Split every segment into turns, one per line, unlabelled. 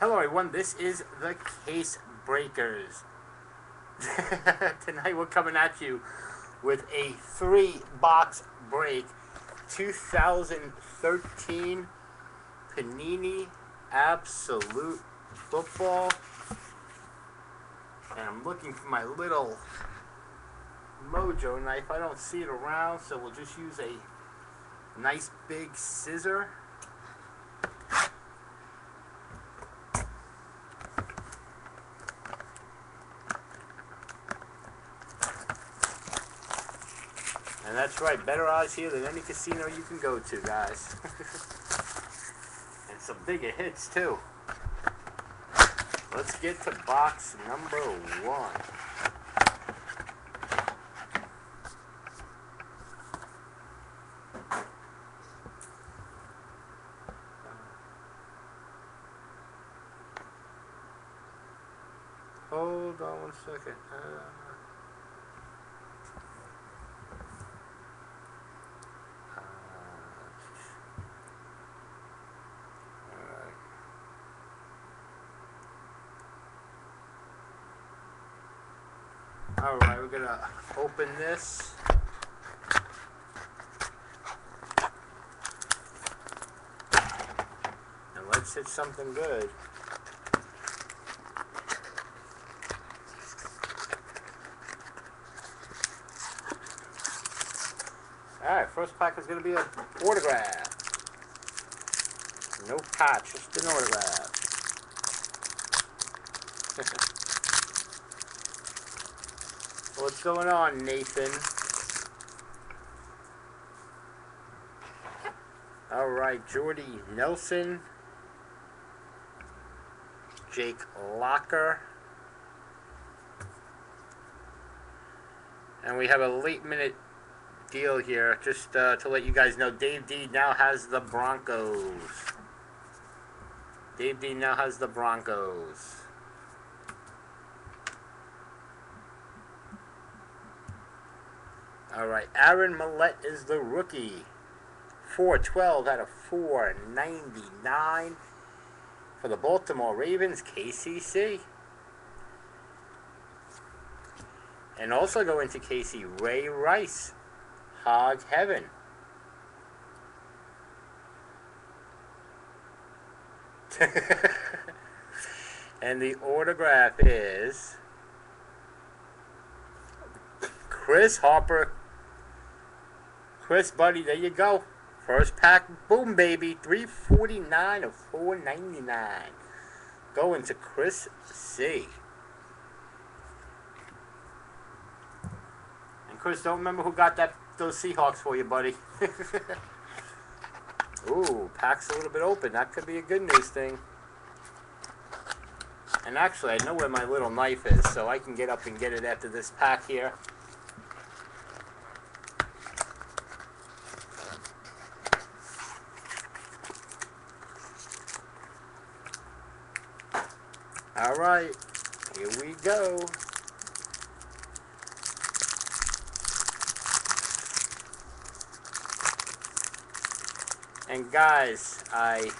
Hello everyone, this is the Case Breakers. Tonight we're coming at you with a 3-box break 2013 Panini Absolute Football. And I'm looking for my little mojo knife. I don't see it around, so we'll just use a nice big scissor. And that's right, better odds here than any casino you can go to, guys. And some bigger hits, too. Let's get to box number 1. Hold on one second. Alright, we're gonna open this. And let's hit something good. Alright, first pack is gonna be an autograph. No patch, just an autograph. What's going on, Nathan? Alright, Jordy Nelson, Jake Locker, and we have a late minute deal here, just to let you guys know. Dave D now has the Broncos. Dave D now has the Broncos. Alright, Aaron Millette is the rookie. 412 out of 499 for the Baltimore Ravens, KCC. And also going to KC, Ray Rice, Hog Heaven. And the autograph is Chris Harper. Chris, buddy, there you go. First pack, boom, baby. 349 of 499. Going to Chris C. And Chris, don't remember who got those Seahawks for you, buddy. Ooh, pack's a little bit open. That could be a good news thing. And actually, I know where my little knife is, so I can get up and get it after this pack here. Alright, here we go. And guys, I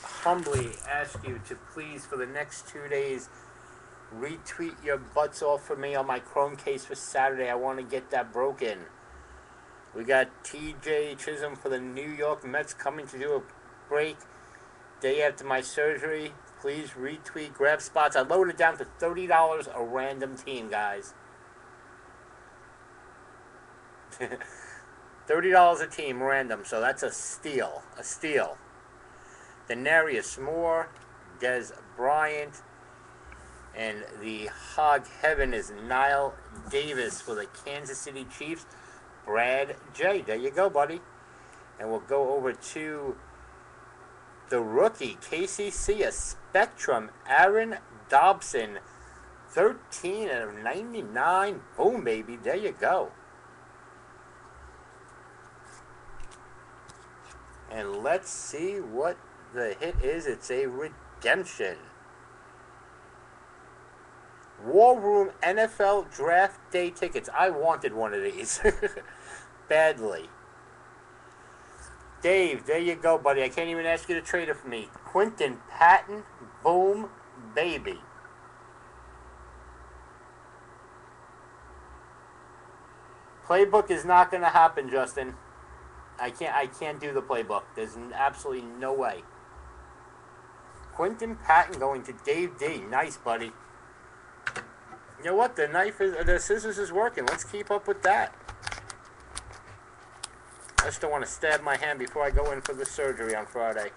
humbly ask you to please, for the next 2 days, retweet your butts off for me on my Chrome case for Saturday. I want to get that broken. We got TJ Chisholm for the New York Mets coming to do a break day after my surgery. Please retweet, grab spots. I loaded it down to $30 a random team, guys. $30 a team, random, so that's a steal. A steal. Denarius Moore, Des Bryant, and the Hog Heaven is Niall Davis for the Kansas City Chiefs. Brad J. There you go, buddy. And we'll go over to the rookie, KCC, a Spectrum, Aaron Dobson, 13 out of 99. Boom, baby. There you go. And let's see what the hit is. It's a redemption. War Room NFL Draft Day tickets. I wanted one of these. Badly. Dave, there you go, buddy. I can't even ask you to trade it for me. Quinton Patton, boom, baby. Playbook is not going to happen, Justin. I can't do the playbook. There's absolutely no way. Quinton Patton going to Dave D. Nice, buddy. You know what? The scissors is working. Let's keep up with that. I just don't want to stab my hand before I go in for the surgery on Friday.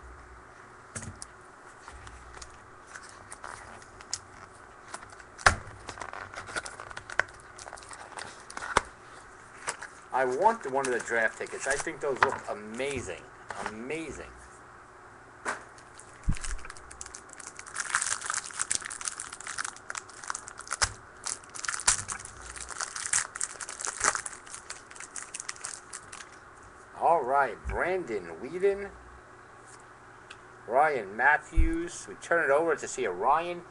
I want one of the draft tickets. I think those look amazing. Amazing. All right, Brandon Whedon, Ryan Matthews. We turn it over to see a Ryan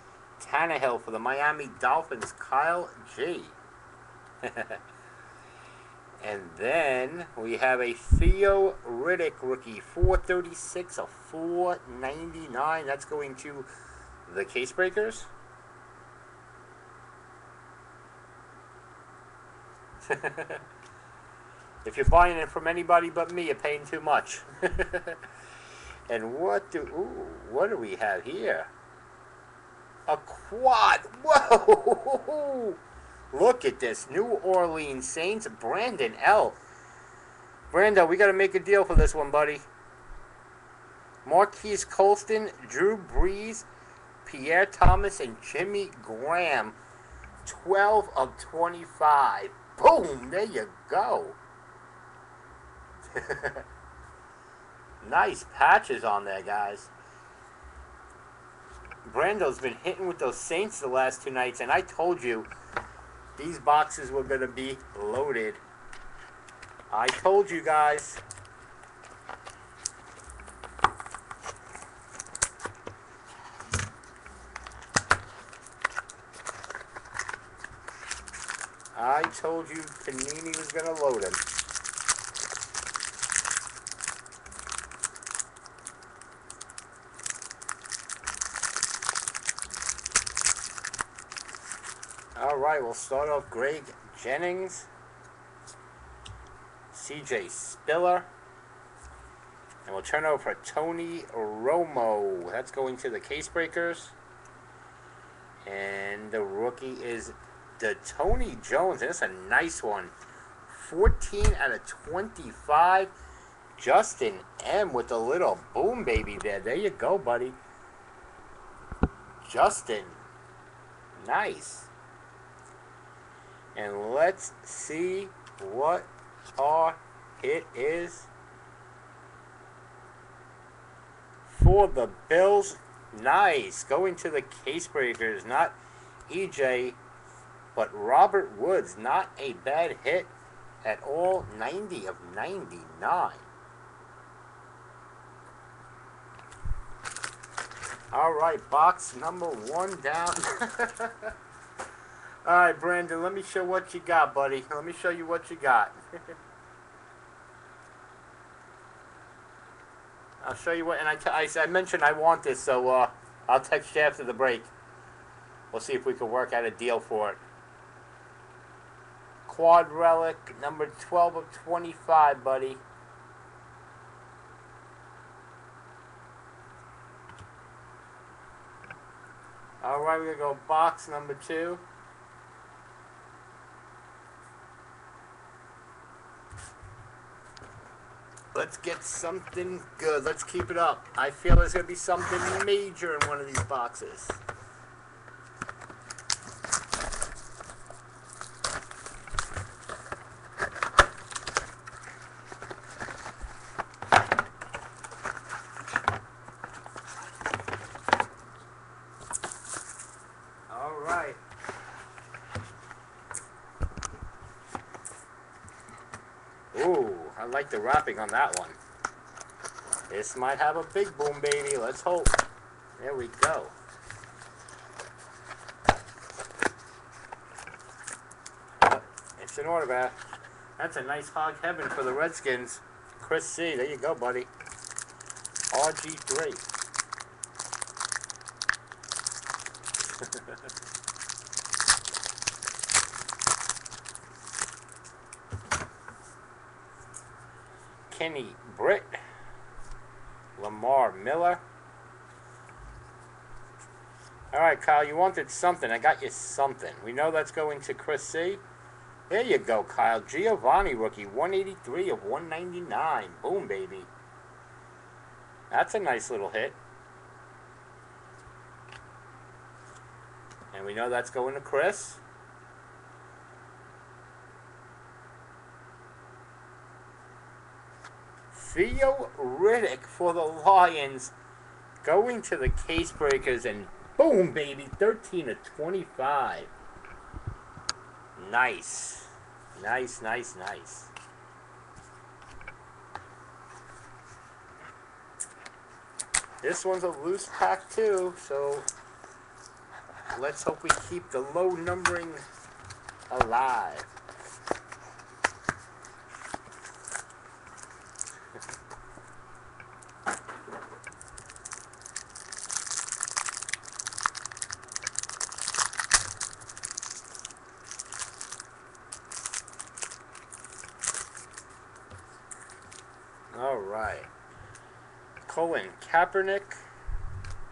Tannehill for the Miami Dolphins, Kyle G. And then we have a Theo Riddick rookie, 436 of 499. That's going to the Case Breakers. If you're buying it from anybody but me, you're paying too much. And what do we have here? A quad. Whoa! Look at this. New Orleans Saints, Brandon L. Brando, we got to make a deal for this one, buddy. Marquise Colston, Drew Brees, Pierre Thomas, and Jimmy Graham. 12 of 25. Boom! There you go. Nice patches on there, guys. Brando's been hitting with those Saints the last 2 nights, and I told you these boxes were going to be loaded. I told you guys. I told you Panini was going to load him. All right, we'll start off Greg Jennings, CJ Spiller, and we'll turn over for Tony Romo. That's going to the Case Breakers. And the rookie is the Tony Jones. That's a nice one. 14 out of 25. Justin M with a little boom baby there. There you go, buddy. Justin. Nice. And let's see what our hit is for the Bills. Nice. Going to the Case Breakers. Not EJ, but Robert Woods. Not a bad hit at all. 90 of 99. All right, box number 1 down. All right, Brandon, let me show what you got, buddy. Let me show you what you got. I'll show you what, and I mentioned I want this, so I'll text you after the break. We'll see if we can work out a deal for it. Quad Relic, number 12 of 25, buddy. All right, we're going to go box number 2. Let's get something good. Let's keep it up. I feel there's going to be something major in one of these boxes. All right. Ooh. I like the wrapping on that one. This might have a big boom, baby. Let's hope. There we go. It's an autograph. That's a nice hog heaven for the Redskins. Chris C. There you go, buddy. RG3. Kenny Britt. Lamar Miller. Alright, Kyle, you wanted something. I got you something. We know that's going to Chris C. There you go, Kyle. Giovanni rookie. 183 of 199. Boom, baby. That's a nice little hit. And we know that's going to Chris. Theo Riddick for the Lions. Going to the Case Breakers. And boom, baby. 13 of 25. Nice. Nice, nice, nice. This one's a loose pack too, so let's hope we keep the low numbering alive. All right. Colin Kaepernick,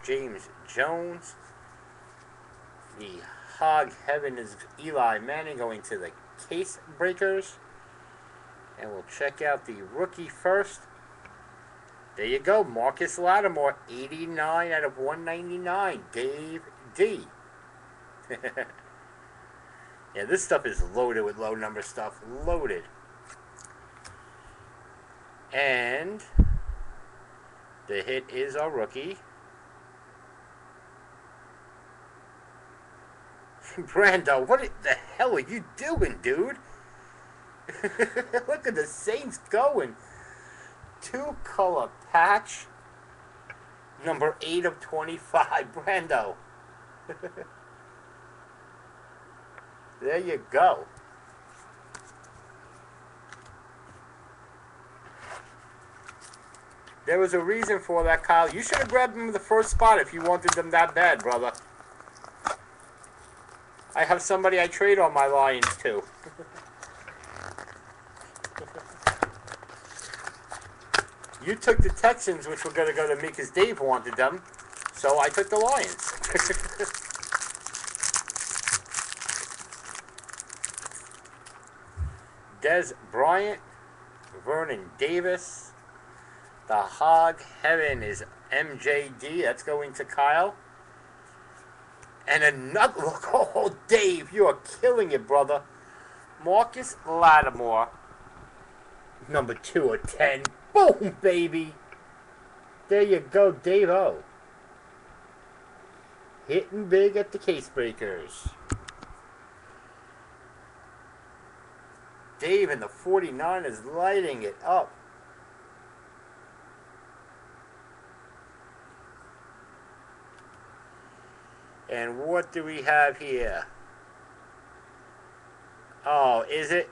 James Jones. The Hog Heaven is Eli Manning going to the Case Breakers. And we'll check out the rookie first. There you go. Marcus Lattimore, 89 out of 199. Dave D. Yeah, this stuff is loaded with low number stuff. Loaded. And the hit is our rookie. Brando, what the hell are you doing, dude? Look at the Saints going. 2-color patch. Number 8 of 25. Brando. There you go. There was a reason for that, Kyle. You should have grabbed them in the first spot if you wanted them that bad, brother. I have somebody I trade on my Lions to. You took the Texans, which were going to go to me because Dave wanted them. So I took the Lions. Dez Bryant. Vernon Davis. The Hog Heaven is MJD. That's going to Kyle. And another look. Oh, Dave, you are killing it, brother. Marcus Lattimore. Number 2 of 10. Boom, baby. There you go, Dave-O. Hitting big at the Case Breakers. Dave and the 49 is lighting it up. And what do we have here? Oh, is it?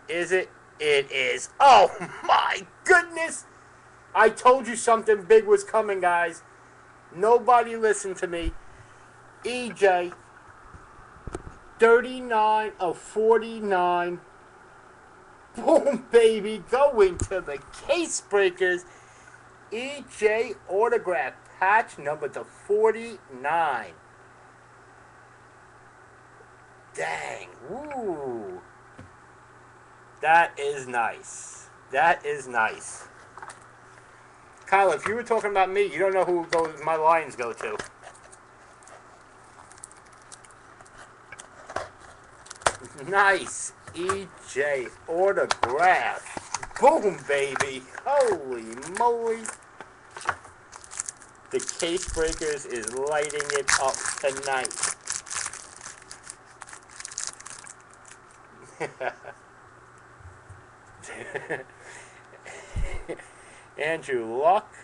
Is it? It is. Oh, my goodness. I told you something big was coming, guys. Nobody listened to me. EJ, 39 of 49. Boom, baby. Going to the Case Breakers. EJ autograph patch number to 49. Dang. Woo. That is nice. That is nice. Kyle, if you were talking about me, you don't know who my Lions go to. Nice. EJ autograph. Boom, baby. Holy moly. The Case Breakers is lighting it up tonight. Andrew Luck.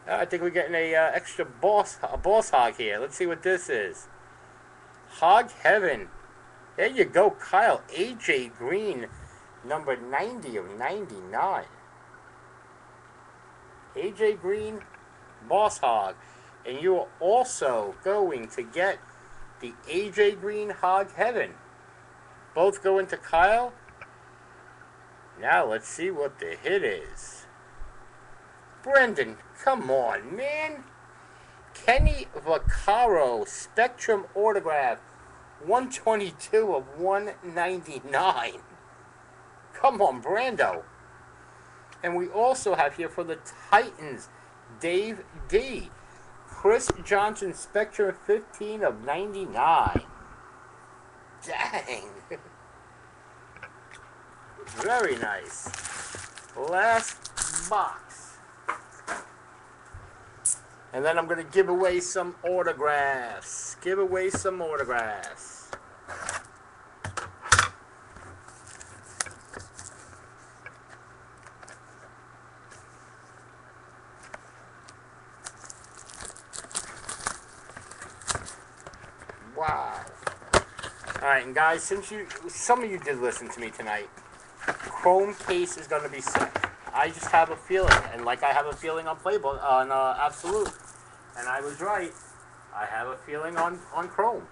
I think we're getting a extra boss hog here. Let's see what this is. Hog Heaven. There you go, Kyle. AJ Green. Number 90 of 99. AJ Green, Boss Hog. And you are also going to get the AJ Green Hog Heaven. Both going to Kyle. Now let's see what the hit is. Brendan, come on, man. Kenny Vaccaro, Spectrum Autograph, 122 of 199. Come on, Brando. And we also have here for the Titans, Dave D. Chris Johnson, Spectrum, 15 of 99. Dang. Very nice. Last box. And then I'm going to give away some autographs. Give away some autographs. Wow. Alright, and guys, since some of you did listen to me tonight, Chrome case is going to be sick. I just have a feeling, and like I have a feeling on Playbook, on Absolute, and I was right. I have a feeling on Chrome.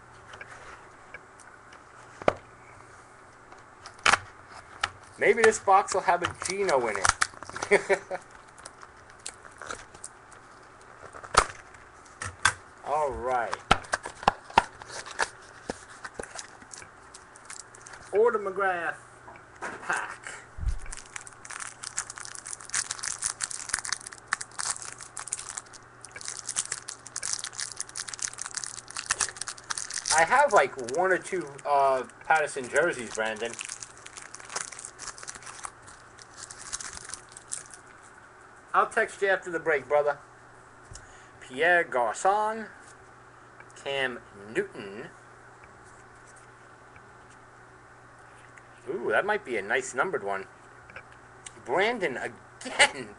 Maybe this box will have a Geno in it. All right. Autograph pack. I have like one or two Patterson jerseys, Brandon. I'll text you after the break, brother. Pierre Garçon, Cam Newton. Ooh, that might be a nice numbered one. Brandon again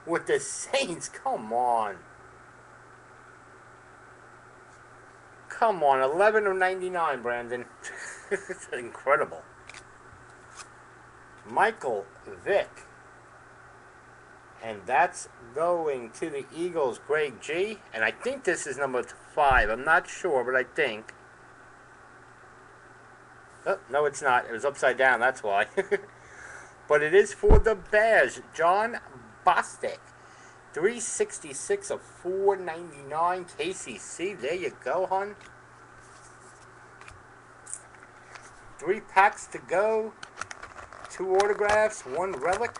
with the Saints. Come on. Come on, 11 of 99, Brandon. It's incredible. Michael Vick. And that's going to the Eagles, Greg G. And I think this is number 5. I'm not sure, but I think. Oh, no, it's not. It was upside down, that's why. But it is for the Bears. John Bostic. 366 of 499 KCC. There you go, hon. 3 packs to go. 2 autographs, 1 relic.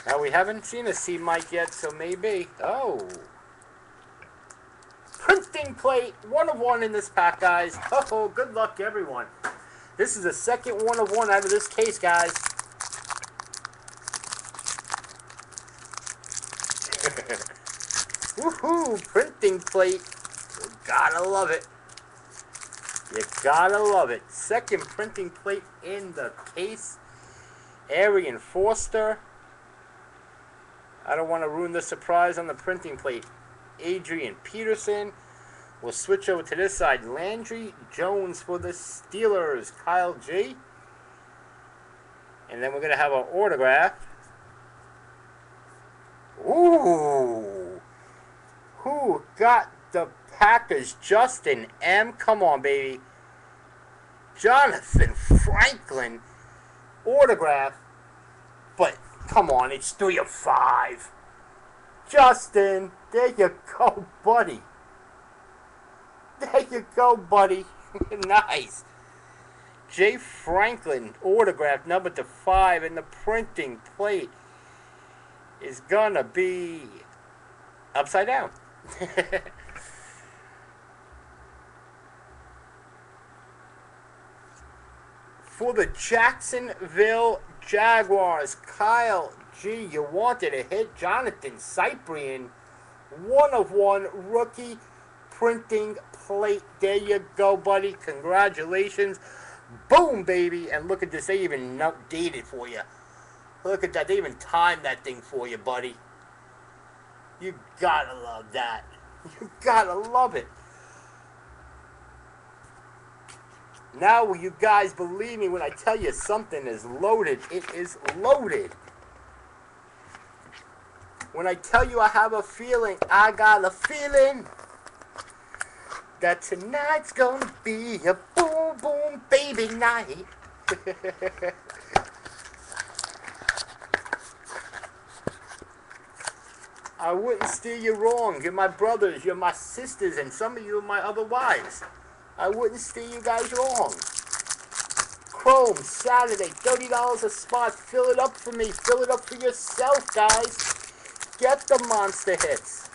Now, we haven't seen a C mic yet, so maybe. Oh. Printing plate, 1 of 1 in this pack, guys. Oh, good luck, everyone. This is the second 1 of 1 out of this case, guys. Woohoo! Printing plate. You gotta love it. You gotta love it. Second printing plate in the case. Arian Foster. I don't want to ruin the surprise on the printing plate. Adrian Peterson. We'll switch over to this side. Landry Jones for the Steelers. Kyle G. And then we're going to have our autograph. Ooh. Who got the Packers? Justin M. Come on, baby. Jonathan Franklin. Autograph. But, come on, it's 3 of 5. Justin, there you go, buddy. There you go, buddy. Nice. Jay Franklin, autograph number to 5, and the printing plate is gonna be upside down. For the Jacksonville Jaguars, Kyle G. You wanted a hit. Jonathan Cyprian, 1 of 1 rookie printing plate. There you go, buddy. Congratulations. Boom, baby. And look at this. They even updated for you. Look at that. They even timed that thing for you, buddy. You gotta love that. You gotta love it. Now will you guys believe me when I tell you something is loaded? It is loaded. When I tell you I have a feeling, I got a feeling that tonight's gonna be a boom boom baby night. I wouldn't steer you wrong. You're my brothers, you're my sisters, and some of you are my other wives. I wouldn't steer you guys wrong. Chrome, Saturday, $30 a spot. Fill it up for me. Fill it up for yourself, guys. Get the monster hits.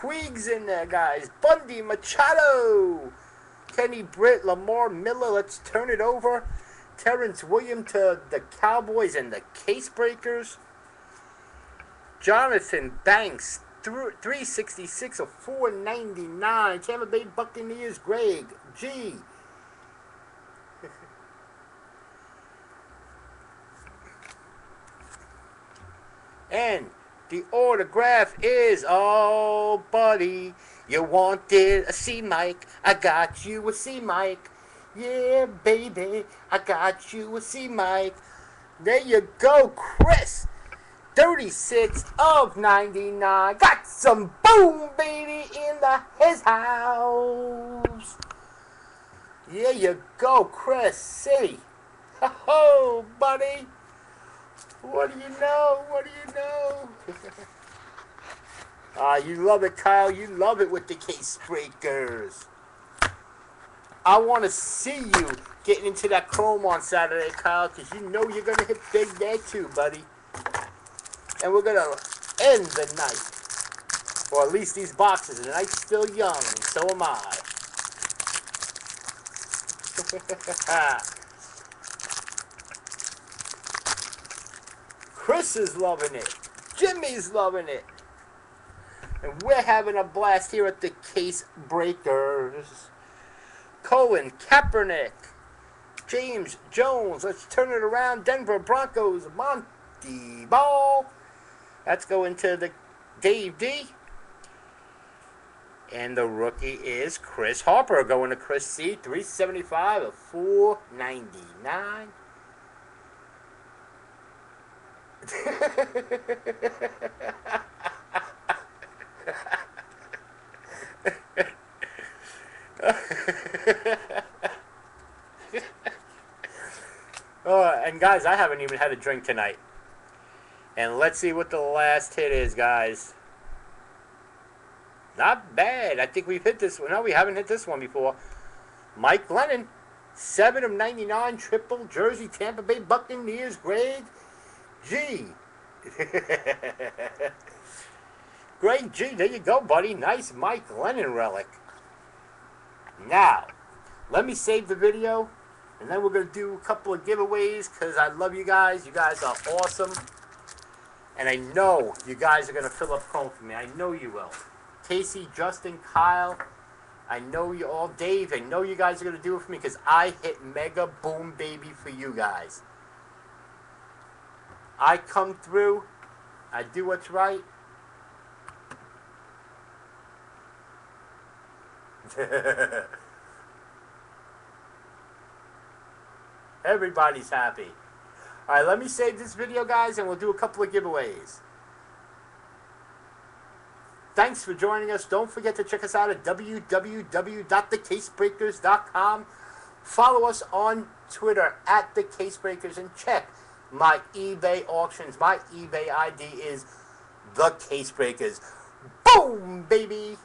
Puig's in there, guys. Bundy, Machado. Kenny Britt, Lamar Miller. Let's turn it over. Terrence Williams to the Cowboys and the Case Breakers. Jonathan Banks, 366 of 499. Tampa Bay Buccaneers, Greg G. And the autograph is, oh, buddy, you wanted a C mic. I got you a C mic. Yeah, baby, I got you a C mic. There you go, Chris. 36 of 99. Got some boom, baby, in his house. Yeah, you go, Chris C. Ho, buddy. What do you know? What do you know? You love it, Kyle. You love it with the Case Breakers. I want to see you getting into that chrome on Saturday, Kyle, because you know you're going to hit big there too, buddy. And we're going to end the night. Or at least these boxes. The night's still young, and so am I. Chris is loving it. Jimmy's loving it. And we're having a blast here at the Case Breakers. Colin Kaepernick. James Jones. Let's turn it around. Denver Broncos. Monty Ball. Let's go into the Dave D. And the rookie is Chris Harper. Going to Chris C. 375 of 499. And guys, I haven't even had a drink tonight. And let's see what the last hit is, guys. Not bad. I think we've hit this one. No, we haven't hit this one before. Mike Lennon, 7 of 99, triple jersey, Tampa Bay Buccaneers, Greg G. Greg G, there you go, buddy. Nice Mike Lennon relic. Now, let me save the video, and then we're going to do a couple of giveaways, because I love you guys. You guys are awesome. And I know you guys are going to fill up Chrome for me. I know you will. Casey, Justin, Kyle, I know you all. Dave, I know you guys are going to do it for me, because I hit Mega Boom Baby for you guys. I come through. I do what's right. Everybody's happy. Alright, let me save this video, guys, and we'll do a couple of giveaways. Thanks for joining us. Don't forget to check us out at www.thecasebreakers.com. Follow us on Twitter at The Casebreakers, and check my eBay auctions. My eBay ID is The Casebreakers. Boom, baby!